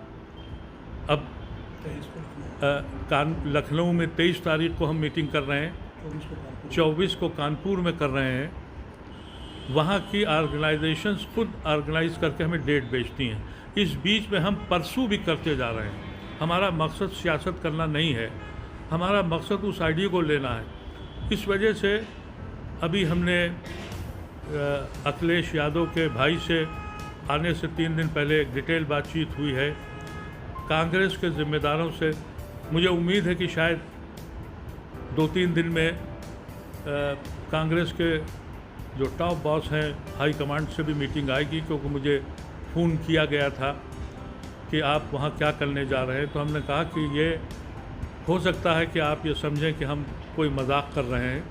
अब लखनऊ में 23 तारीख को हम मीटिंग कर रहे हैं, 24 को कानपुर में कर रहे हैं। वहाँ की ऑर्गेनाइजेशंस खुद ऑर्गेनाइज करके हमें डेट भेजती हैं। इस बीच में हम परसू भी करते जा रहे हैं। हमारा मकसद सियासत करना नहीं है, हमारा मकसद उस आइडिया को लेना है। इस वजह से अभी हमने अखिलेश यादव के भाई से आने से 3 दिन पहले एक डिटेल बातचीत हुई है कांग्रेस के ज़िम्मेदारों से। मुझे उम्मीद है कि शायद 2-3 दिन में कांग्रेस के जो टॉप बॉस हैं हाई कमांड से भी मीटिंग आएगी, क्योंकि मुझे फ़ोन किया गया था कि आप वहाँ क्या करने जा रहे हैं। तो हमने कहा कि ये हो सकता है कि आप ये समझें कि हम कोई मजाक कर रहे हैं,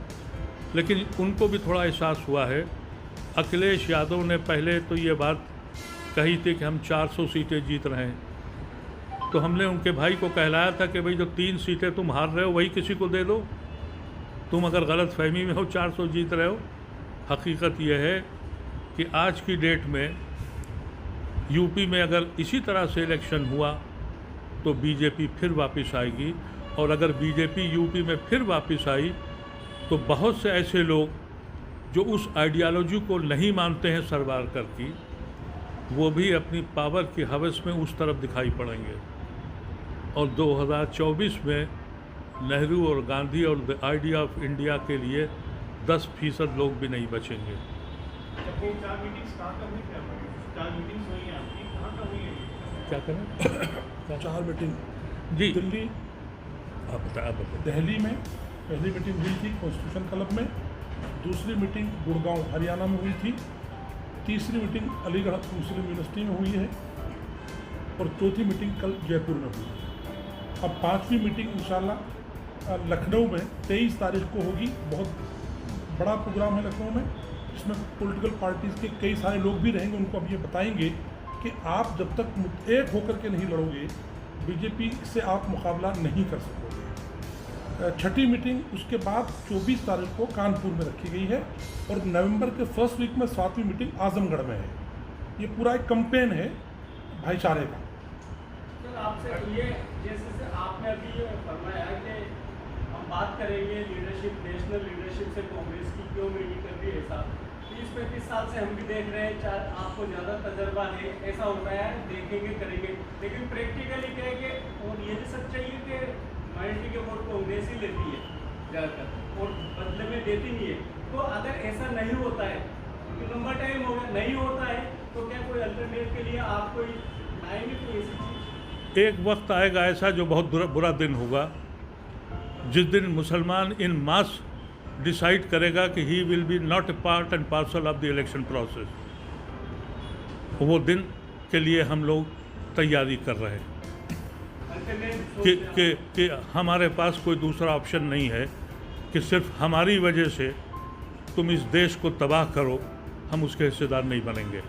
लेकिन उनको भी थोड़ा एहसास हुआ है। अखिलेश यादव ने पहले तो ये बात कही थी कि हम 400 सीटें जीत रहे हैं, तो हमने उनके भाई को कहलाया था कि भाई जो 3 सीटें तुम हार रहे हो वही किसी को दे दो, तुम अगर गलत फहमी में हो 400 जीत रहे हो। हकीकत यह है कि आज की डेट में यूपी में अगर इसी तरह से इलेक्शन हुआ तो बीजेपी फिर वापस आएगी, और अगर बीजेपी यूपी में फिर वापस आई तो बहुत से ऐसे लोग जो उस आइडियालॉजी को नहीं मानते हैं सरवारकर की, वो भी अपनी पावर की हवस में उस तरफ दिखाई पड़ेंगे। और 2024 में नेहरू और गांधी और द आइडिया ऑफ इंडिया के लिए 10% लोग भी नहीं बचेंगे। वो 4 मीटिंग्स कहाँ पर हुई थी? 4 मीटिंग्स हुई हैं आपकी, कहाँ पर हुई हैं? क्या करें? 4 मीटिंग जी दिल्ली, आप बताएं। दिल्ली में पहली मीटिंग हुई थी कॉन्स्टिट्यूशन क्लब में, दूसरी मीटिंग गुड़गांव हरियाणा में हुई थी, तीसरी मीटिंग अलीगढ़ मुस्लिम यूनिवर्सिटी में हुई है, और चौथी मीटिंग कल जयपुर में हुई। अब 5वीं मीटिंग इंशाल्लाह लखनऊ में 23 तारीख को होगी। बहुत बड़ा प्रोग्राम है लखनऊ में, इसमें पॉलिटिकल पार्टीज़ के कई सारे लोग भी रहेंगे। उनको अब ये बताएंगे कि आप जब तक एक होकर के नहीं लड़ोगे, बीजेपी से आप मुकाबला नहीं कर सकोगे। छठी मीटिंग उसके बाद 24 तारीख को कानपुर में रखी गई है, और नवंबर के फर्स्ट वीक में 7वीं मीटिंग आजमगढ़ में है। ये पूरा एक कैंपेन है भाईचारे का। सर आपसे ये जैसे आपने अभी ये फरमाया कि हम बात करेंगे लीडरशिप, नेशनल लीडरशिप से कांग्रेस की क्यों मीटिंग कर रही है ऐसा। 30-35 साल से हम भी देख रहे हैं, आपको ज़्यादा तजर्बा है, ऐसा होता है, देखेंगे करेंगे, लेकिन प्रैक्टिकली क्या है कि और ये भी सच्चाई है कि माइनॉरिटी के वोट कांग्रेस ही लेती है ज़्यादातर और बदले में देती नहीं है। तो अगर ऐसा नहीं होता है, क्योंकि लंबा टाइम हो गया, नहीं होता है, तो क्या कोई अल्टरनेट के लिए आप कोई आएंगे कोई ऐसी चीज़? एक वक्त आएगा ऐसा जो बहुत बुरा दिन होगा, जिस दिन मुसलमान इन मास डिसाइड करेगा कि he will be not a part and parcel of the election process. वो दिन के लिए हम लोग तैयारी कर रहे हैं कि हमारे पास कोई दूसरा ऑप्शन नहीं है कि सिर्फ हमारी वजह से तुम इस देश को तबाह करो, हम उसके हिस्सेदार नहीं बनेंगे।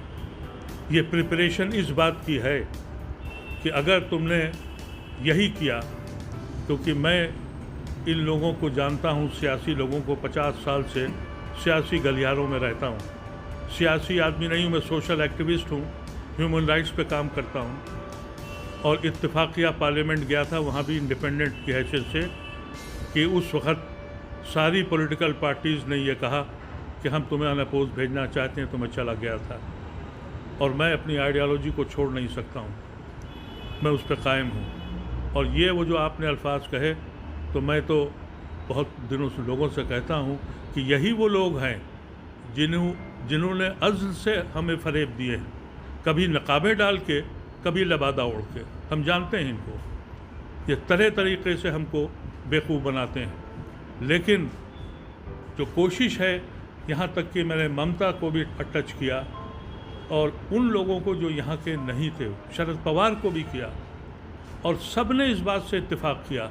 ये प्रिपरेशन इस बात की है कि अगर तुमने यही किया, क्योंकि मैं इन लोगों को जानता हूँ, सियासी लोगों को 50 साल से सियासी गलियारों में रहता हूँ। सियासी आदमी नहीं हूँ मैं, सोशल एक्टिविस्ट हूँ, ह्यूमन राइट्स पे काम करता हूँ, और इत्तेफाकिया पार्लियामेंट गया था, वहाँ भी इंडिपेंडेंट की हैसियत से, कि उस वक्त सारी पॉलिटिकल पार्टीज़ ने ये कहा कि हम तुम्हें अनअपोज भेजना चाहते हैं, तो मैं चला गया था। और मैं अपनी आइडियालॉजी को छोड़ नहीं सकता हूँ, मैं उस पर कायम हूँ। और ये वो जो आपने अल्फाज कहे, तो मैं तो बहुत दिनों से लोगों से कहता हूँ कि यही वो लोग हैं जिन्होंने अज़्ल से हमें फ़रेब दिए हैं, कभी नकाबें डाल के, कभी लबादा ओढ़ के। हम जानते हैं इनको, ये तरह तरीक़े से हमको बेवकूफ़ बनाते हैं। लेकिन जो कोशिश है, यहाँ तक कि मैंने ममता को भी टच किया, और उन लोगों को जो यहाँ के नहीं थे, शरद पवार को भी किया, और सब ने इस बात से इत्तेफाक किया,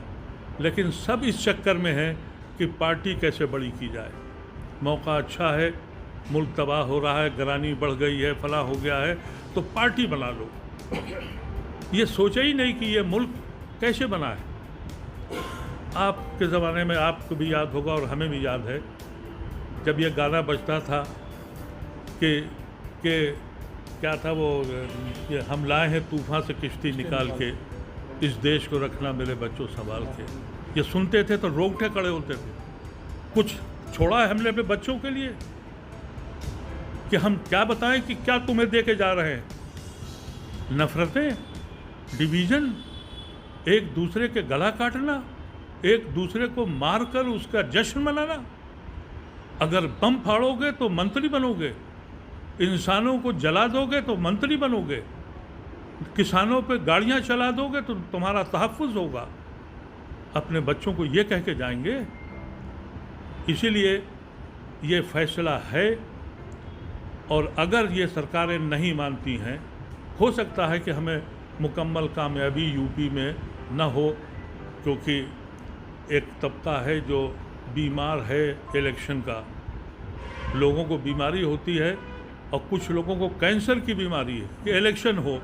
लेकिन सब इस चक्कर में है कि पार्टी कैसे बड़ी की जाए। मौका अच्छा है, मुल्क तबाह हो रहा है, गिरानी बढ़ गई है, फला हो गया है, तो पार्टी बना लो। ये सोचा ही नहीं कि ये मुल्क कैसे बना है। आपके ज़माने में आपको भी याद होगा और हमें भी याद है, जब ये गाना बजता था कि क्या था वो, कि हम लाए हैं तूफ़ान से किश्ती निकाल के, इस देश को रखना मेरे बच्चों संभाल के। ये सुनते थे तो रोंगटे खड़े होते थे। कुछ छोड़ा है हमने अपने बच्चों के लिए कि हम क्या बताएं कि क्या तुम्हें दे के जा रहे हैं। नफ़रतें, डिवीज़न, एक दूसरे के गला काटना, एक दूसरे को मारकर उसका जश्न मनाना। अगर बम फाड़ोगे तो मंत्री बनोगे, इंसानों को जला दोगे तो मंत्री बनोगे, किसानों पे गाड़ियां चला दोगे तो तुम्हारा तहफ़्फ़ुज़ होगा। अपने बच्चों को ये कह के जाएंगे। इसीलिए ये फैसला है, और अगर ये सरकारें नहीं मानती हैं, हो सकता है कि हमें मुकम्मल कामयाबी यूपी में न हो, क्योंकि एक तबका है जो बीमार है इलेक्शन का। लोगों को बीमारी होती है और कुछ लोगों को कैंसर की बीमारी है कि इलेक्शन हो,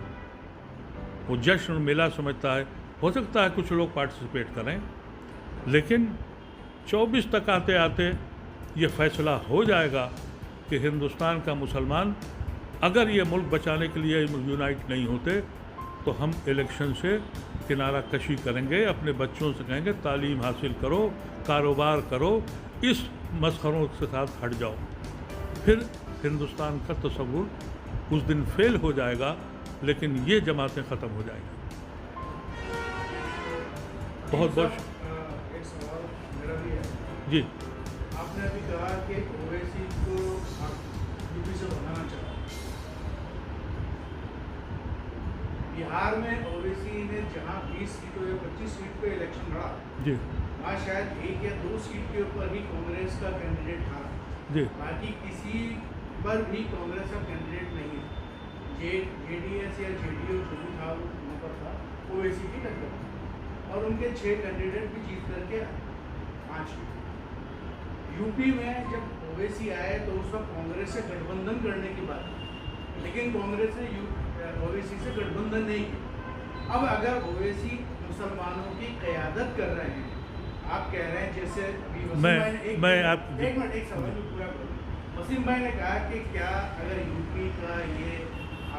वो जश्न मेला समझता है। हो सकता है कुछ लोग पार्टिसिपेट करें, लेकिन 24 तक आते आते ये फैसला हो जाएगा कि हिंदुस्तान का मुसलमान, अगर ये मुल्क बचाने के लिए यूनाइट नहीं होते तो हम इलेक्शन से किनारा कशी करेंगे। अपने बच्चों से कहेंगे तालीम हासिल करो, कारोबार करो, इस मसखरों के साथ हट जाओ। फिर हिंदुस्तान का तस्वुर उस दिन फेल हो जाएगा, लेकिन ये जमातें ख़त्म हो जाएंगी। बहुत बहुत एक सवाल मेरा भी है जी। आपने अभी कहा कि ओवैसी को आप यूपी से बनाना चाहो। बिहार में ओवैसी ने जहां 20 सीटों या 25 सीट पे इलेक्शन लड़ा जी वहाँ शायद 1 या 2 सीट के ऊपर ही कांग्रेस का कैंडिडेट था, जी बाकी किसी पर भी कांग्रेस का कैंडिडेट नहीं है। जेडीएस या जेडीयू जो भी था वहाँ पर था ओवैसी की टक्कर, और उनके 6 कैंडिडेट भी जीत करके 5 यूपी में जब ओवैसी आए तो उस वक्त कांग्रेस से गठबंधन करने की बात थी, लेकिन कांग्रेस ने ओवैसी से गठबंधन नहीं किया। अब अगर ओवैसी मुसलमानों की क़यादत कर रहे हैं, आप कह रहे हैं जैसे अभी वसीम भाई ने एक मिनट एक सवाल भी पूरा करो। वसीम भाई ने कहा कि क्या अगर यूपी का ये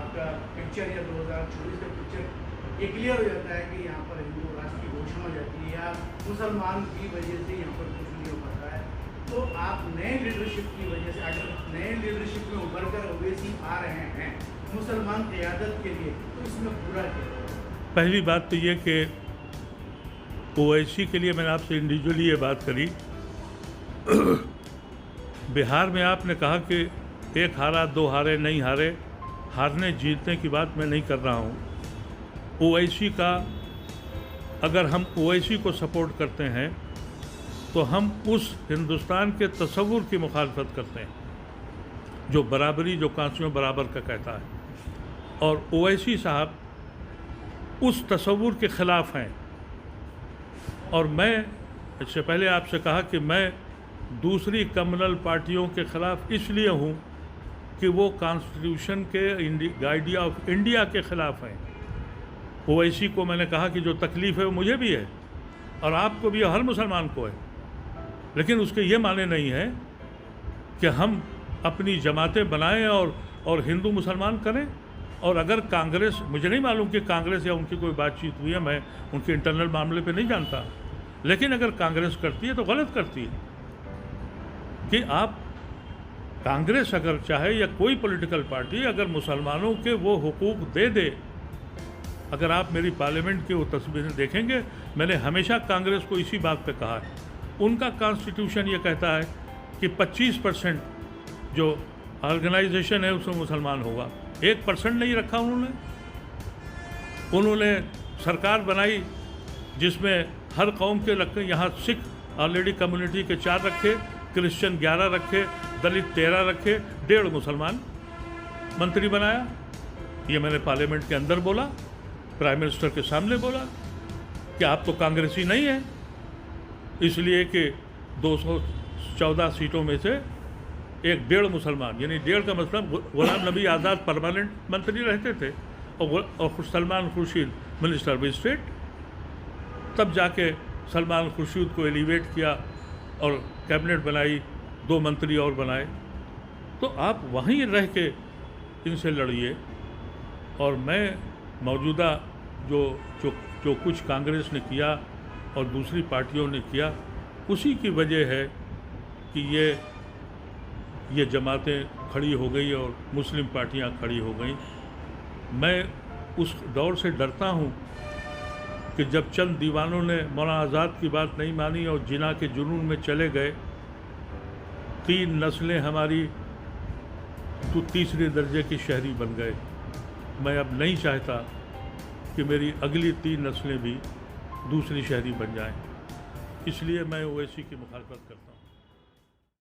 आपका पिक्चर या 2024 का पिक्चर ये क्लियर हो जाता है कि यहाँ पर हिंदू राष्ट्र की घोषणा हो जाती है या मुसलमान की वजह से यहाँ पर कुछ नहीं हो पाता है, तो आप नए लीडरशिप की वजह से, अगर नए लीडरशिप में उभर कर ओवैसी आ रहे हैं मुसलमान क़यादत के लिए, तो इसमें पूरा क्या? पहली बात तो ये कि ओवैसी के लिए मैंने आपसे इंडिविजुअली ये बात करी। बिहार में आपने कहा कि 1 हारा 2 हारे नहीं हारे, हारने जीतने की बात मैं नहीं कर रहा हूँ। ओवैसी का, अगर हम ओवैसी को सपोर्ट करते हैं तो हम उस हिंदुस्तान के तस्वुर की मुखालफत करते हैं जो बराबरी, जो कांसियों बराबर का कहता है, और ओवैसी साहब उस तस्वुर के ख़िलाफ़ हैं। और मैं इससे पहले आपसे कहा कि मैं दूसरी कम्युनल पार्टियों के ख़िलाफ़ इसलिए हूँ कि वो कॉन्स्टिट्यूशन के आइडिया ऑफ इंडिया के ख़िलाफ़ हैं। ओवैसी को मैंने कहा कि जो तकलीफ़ है वो मुझे भी है और आपको भी है, हर मुसलमान को है, लेकिन उसके ये माने नहीं है कि हम अपनी जमातें बनाएं और हिंदू मुसलमान करें। और अगर कांग्रेस, मुझे नहीं मालूम कि कांग्रेस या उनकी कोई बातचीत हुई है, मैं उनके इंटरनल मामले पे नहीं जानता, लेकिन अगर कांग्रेस करती है तो गलत करती है। कि आप कांग्रेस अगर चाहे या कोई पॉलिटिकल पार्टी अगर मुसलमानों के वो हुकूक दे दे, अगर आप मेरी पार्लियामेंट की वो तस्वीरें देखेंगे, मैंने हमेशा कांग्रेस को इसी बात पे कहा है। उनका कॉन्स्टिट्यूशन ये कहता है कि 25% जो ऑर्गेनाइजेशन है उसमें मुसलमान होगा, 1% नहीं रखा उन्होंने सरकार बनाई जिसमें हर कौम के रखे। यहाँ सिख ऑलरेडी कम्युनिटी के 4 रखे, क्रिश्चियन 11 रखे, दलित 13 रखे, 1.5 मुसलमान मंत्री बनाया। ये मैंने पार्लियामेंट के अंदर बोला, प्राइम मिनिस्टर के सामने बोला कि आप तो कांग्रेसी नहीं हैं, इसलिए कि 214 सीटों में से 1.5 मुसलमान, यानी 1.5 का मतलब गुलाम नबी आज़ाद परमानेंट मंत्री रहते थे और Salman Khurshid minister of state. तब जाके सलमान खुर्शीद को एलिवेट किया और कैबिनेट बनाई, 2 मंत्री और बनाए। तो आप वहीं रह के इनसे लड़िए। और मैं मौजूदा जो कुछ कांग्रेस ने किया और दूसरी पार्टियों ने किया, उसी की वजह है कि ये जमातें खड़ी हो गई और मुस्लिम पार्टियां खड़ी हो गई। मैं उस दौर से डरता हूं कि जब चंद दीवानों ने मौलाना आज़ाद की बात नहीं मानी और जिना के जुनून में चले गए, 3 नस्लें हमारी तो तीसरे दर्जे के शहरी बन गए। मैं अब नहीं चाहता कि मेरी अगली 3 नस्लें भी दूसरी शहरी बन जाएं, इसलिए मैं ओवैसी की मुखालफत करता हूँ।